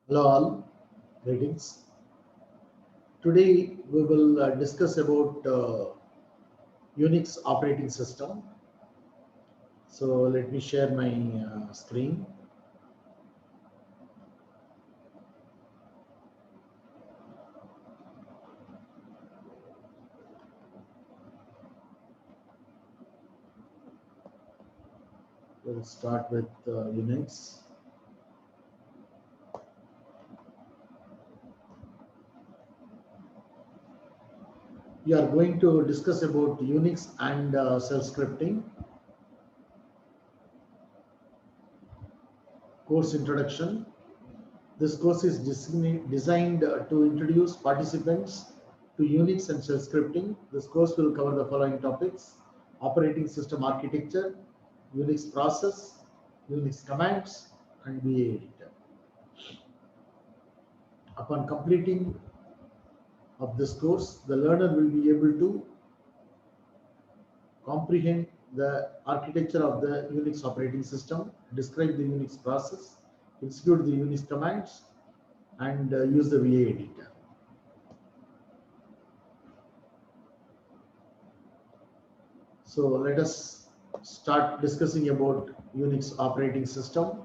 Hello all, greetings. Today we will discuss about Unix operating system. So let me share my screen. We'll start with Unix. We are going to discuss about Unix and shell scripting. Course introduction. This course is designed to introduce participants to Unix and shell scripting. This course will cover the following topics: operating system architecture, Unix process, Unix commands, and VA editor. Upon completing of this course, the learner will be able to comprehend the architecture of the Unix operating system, describe the Unix process, execute the Unix commands, and use the VA editor. So let us start discussing about Unix operating system.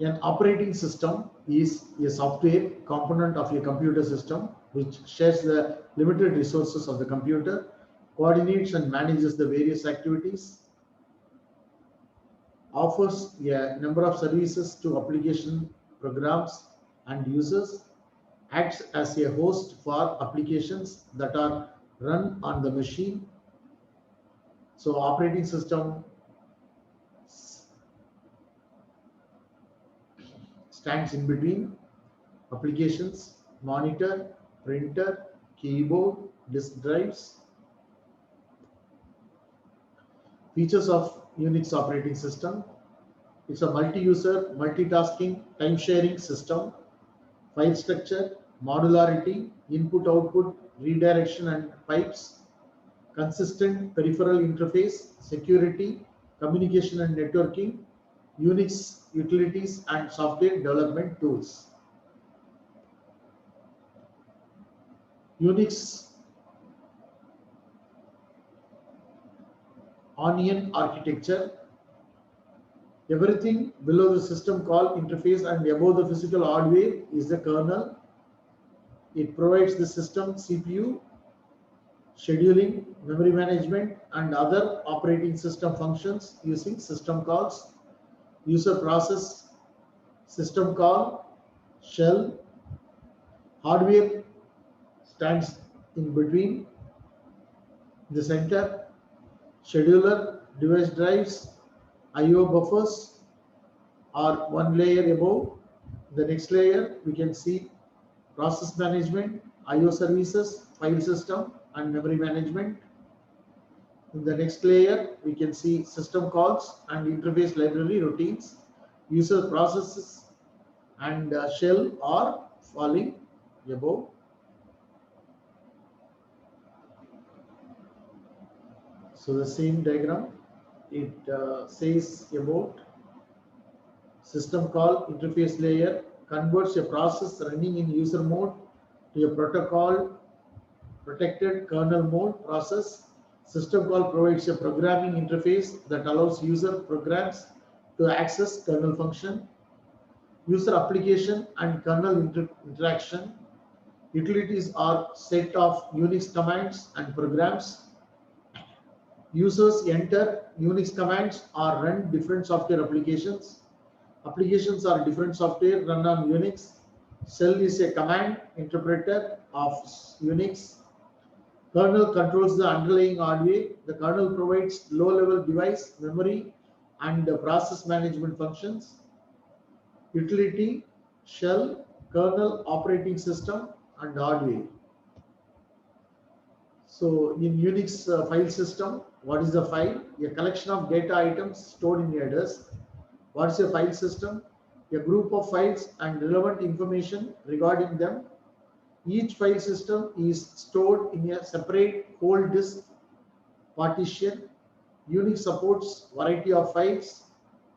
An operating system is a software component of a computer system which shares the limited resources of the computer, coordinates and manages the various activities, offers a number of services to application programs and users, acts as a host for applications that are run on the machine. So operating system stands in between applications, monitor, printer, keyboard, disk drives. Features of Unix operating system. It's a multi-user, multitasking, time-sharing system. File structure, modularity, input-output, redirection and pipes, consistent peripheral interface, security, communication and networking, Unix utilities and software development tools. Unix onion architecture. Everything below the system call interface and above the physical hardware is the kernel. It provides the system CPU, scheduling, memory management, and other operating system functions using system calls, user process, system call, shell. Hardware stands in between the center, scheduler, device drives, I/O buffers are one layer above. The next layer we can see process management, I/O services, file system, and memory management. In the next layer, we can see system calls and interface library routines, user processes, and shell are falling above. So the same diagram, it says about system call interface layer converts a process running in user mode to a protocol protected kernel mode process. System call provides a programming interface that allows user programs to access kernel function. User application and kernel interaction. Utilities are set of Unix commands and programs. Users enter Unix commands or run different software applications. Applications are different software run on Unix. Shell is a command interpreter of Unix. Kernel controls the underlying hardware. The kernel provides low-level device, memory, and process management functions. Utility, shell, kernel, operating system, and hardware. So in Unix file system, what is the file? A collection of data items stored in a disk. What is a file system? A group of files and relevant information regarding them. Each file system is stored in a separate whole disk partition. Unix supports variety of files,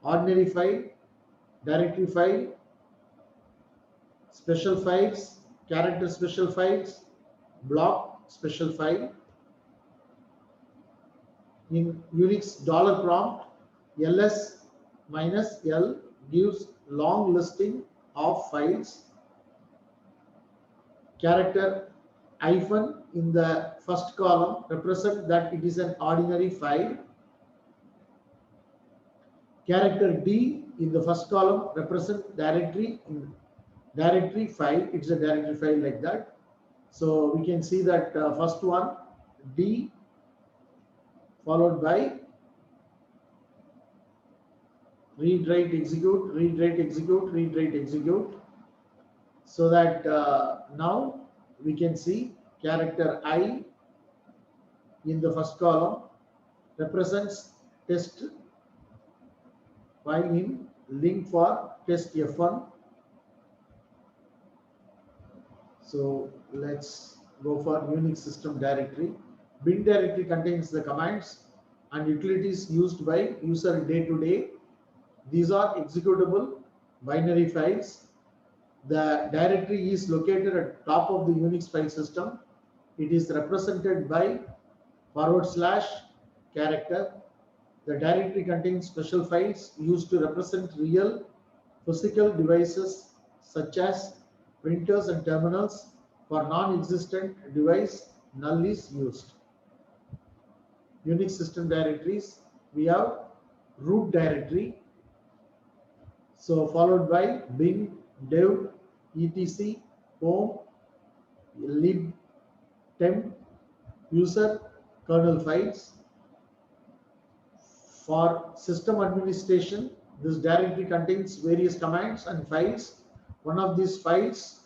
ordinary file, directory file, special files, character special files, block special file. In Unix $prompt, ls minus l gives long listing of files. Character hyphen in the first column represent that it is an ordinary file. Character D in the first column represent directory in directory file. It's a directory file like that. So we can see that first one D followed by read, write, execute, read, write, execute, read, write, execute. So that now we can see character I in the first column represents test file in link for test F1. So let's go for Unix system directory. Bin directory contains the commands and utilities used by user day to day. These are executable binary files. The directory is located at top of the Unix file system. It is represented by / character. The directory contains special files used to represent real physical devices such as printers and terminals. For non-existent device, null is used. Unix system directories, we have root directory. So followed by bin, dev, etc, home, lib, temp, user, kernel files. For system administration, this directory contains various commands and files. One of these files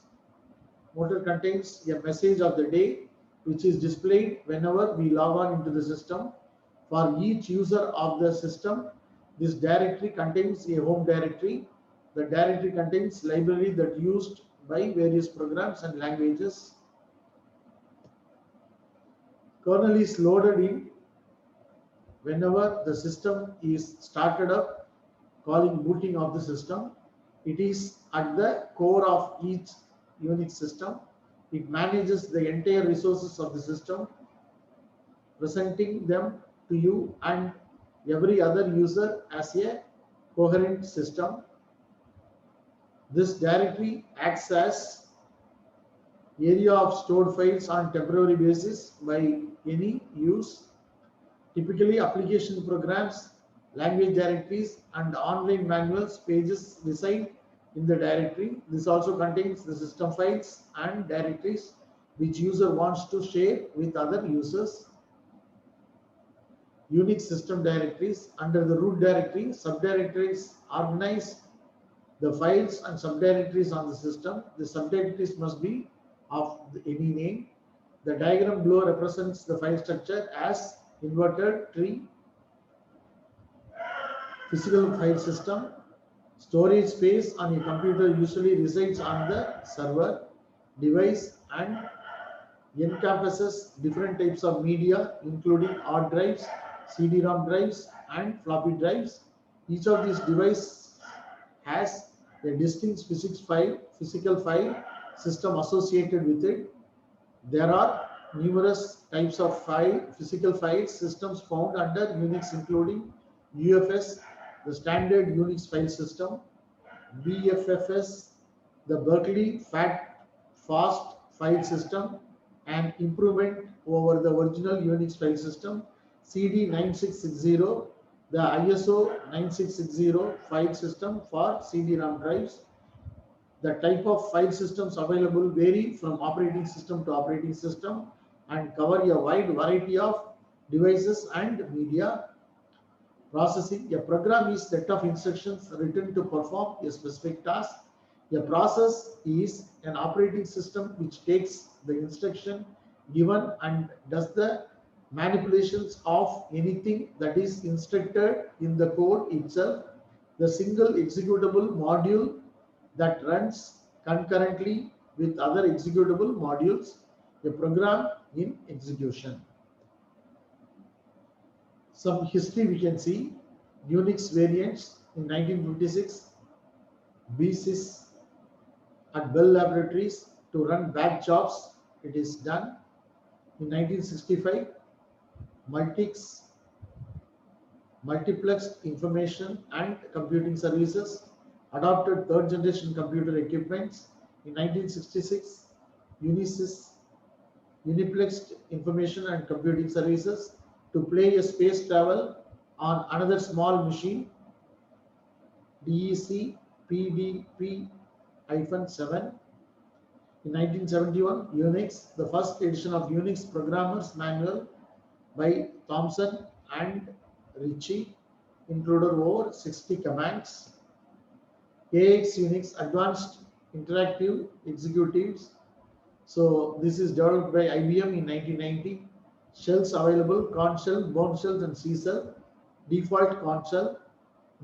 motor contains a message of the day which is displayed whenever we log on into the system. For each user of the system, this directory contains a home directory. The directory contains library that used by various programs and languages. Kernel is loaded in whenever the system is started up, calling booting of the system. It is at the core of each Unix system. It manages the entire resources of the system, presenting them to you and every other user as a coherent system. This directory acts as area of stored files on temporary basis by any use. Typically, application programs, language directories, and online manuals pages reside in the directory. This also contains the system files and directories which user wants to share with other users. Unix system directories, under the root directory, subdirectories organize the files and subdirectories on the system. The subdirectories must be of any name. The diagram below represents the file structure as inverted tree. Physical file system. Storage space on a computer usually resides on the server. Device and encompasses different types of media, including hard drives, CD-ROM drives, and floppy drives. Each of these devices has a distinct physical file system associated with it. There are numerous types of physical file systems found under Unix, including UFS, the standard Unix file system, BFFS, the Berkeley Fast file system, an improvement over the original Unix file system, CD9660, the ISO 9660 file system for CD-ROM drives. The type of file systems available vary from operating system to operating system and cover a wide variety of devices and media. Processing. A program is a set of instructions written to perform a specific task. A process is an operating system which takes the instruction given and does the manipulations of anything that is instructed in the code itself. The single executable module that runs concurrently with other executable modules, a program in execution. Some history we can see. Unix variants in 1956, BSys at Bell Laboratories to run batch jobs. It is done. In 1965, Multics, Multiplexed Information and Computing Services adopted third generation computer equipments. In 1966, Unisys, Uniplexed Information and Computing Services to play a space travel on another small machine, DEC PDP-7. In 1971, Unix, the first edition of Unix Programmer's Manual by Thomson and Ritchie, included over 60 commands. AX Unix Advanced Interactive Executives. So this is developed by IBM in 1990. Shells available: Corn shell, Bone shells, and C shell. Default Corn shell.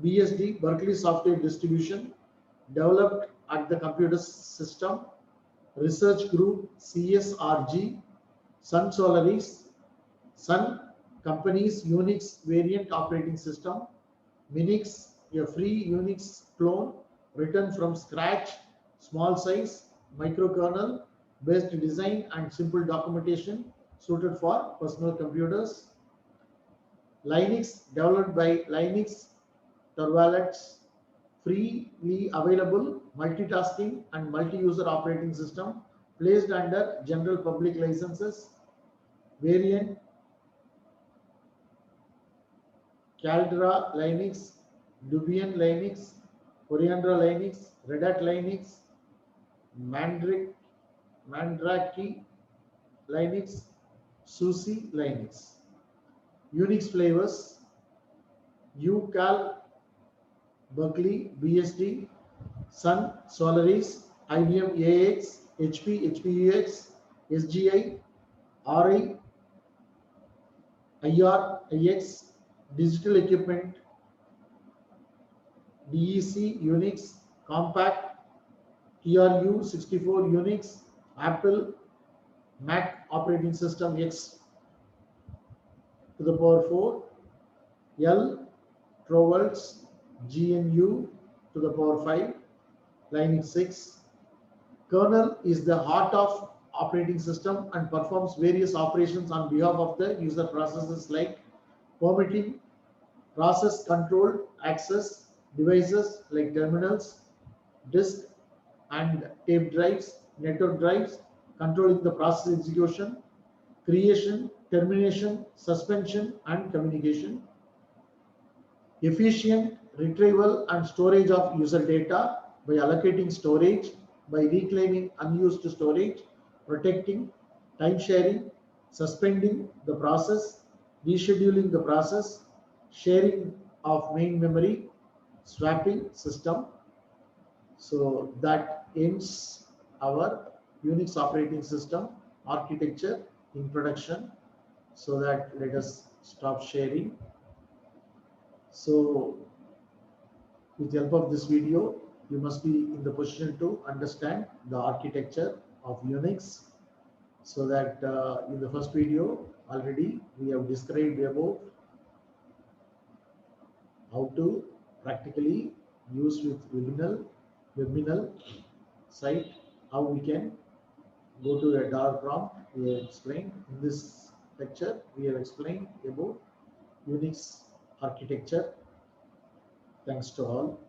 BSD, Berkeley Software Distribution, developed at the Computer System Research Group, CSRG. Sun Solaris, Sun Company's Unix variant operating system. Minix, a free Unix clone written from scratch, small size, microkernel based design and simple documentation suited for personal computers. Linux, developed by Linux Torvalds, freely available multitasking and multi-user operating system placed under general public licenses. Variant Caldera Linux, Debian Linux, Coriander Linux, Red Hat Linux, Mandrake Linux, SUSE Linux. Unix flavors: UCAL, Berkeley, BSD, Sun, Solaris, IBM AX, HP, HPUX, SGI, RI, IR, IX, Digital Equipment, DEC, Unix, Compaq, TRU-64 Unix, Apple, Mac operating system X to the power 4, L, Torvalds, GNU to the power 5, Linux 6. Kernel is the heart of operating system and performs various operations on behalf of the user processes like permitting, process control, access, devices like terminals, disk and tape drives, network drives, controlling the process execution, creation, termination, suspension, and communication. Efficient retrieval and storage of user data by allocating storage, by reclaiming unused storage, protecting, time sharing, suspending the process, rescheduling the process, sharing of main memory, swapping system. So that ends our Unix operating system architecture introduction. So that let us stop sharing. So with the help of this video, you must be in the position to understand the architecture of Unix. So that in the first video already we have described about how to practically use with Webminal site, how we can go to a DAR prompt. We have explained in this lecture, we have explained about Unix architecture. Thanks to all.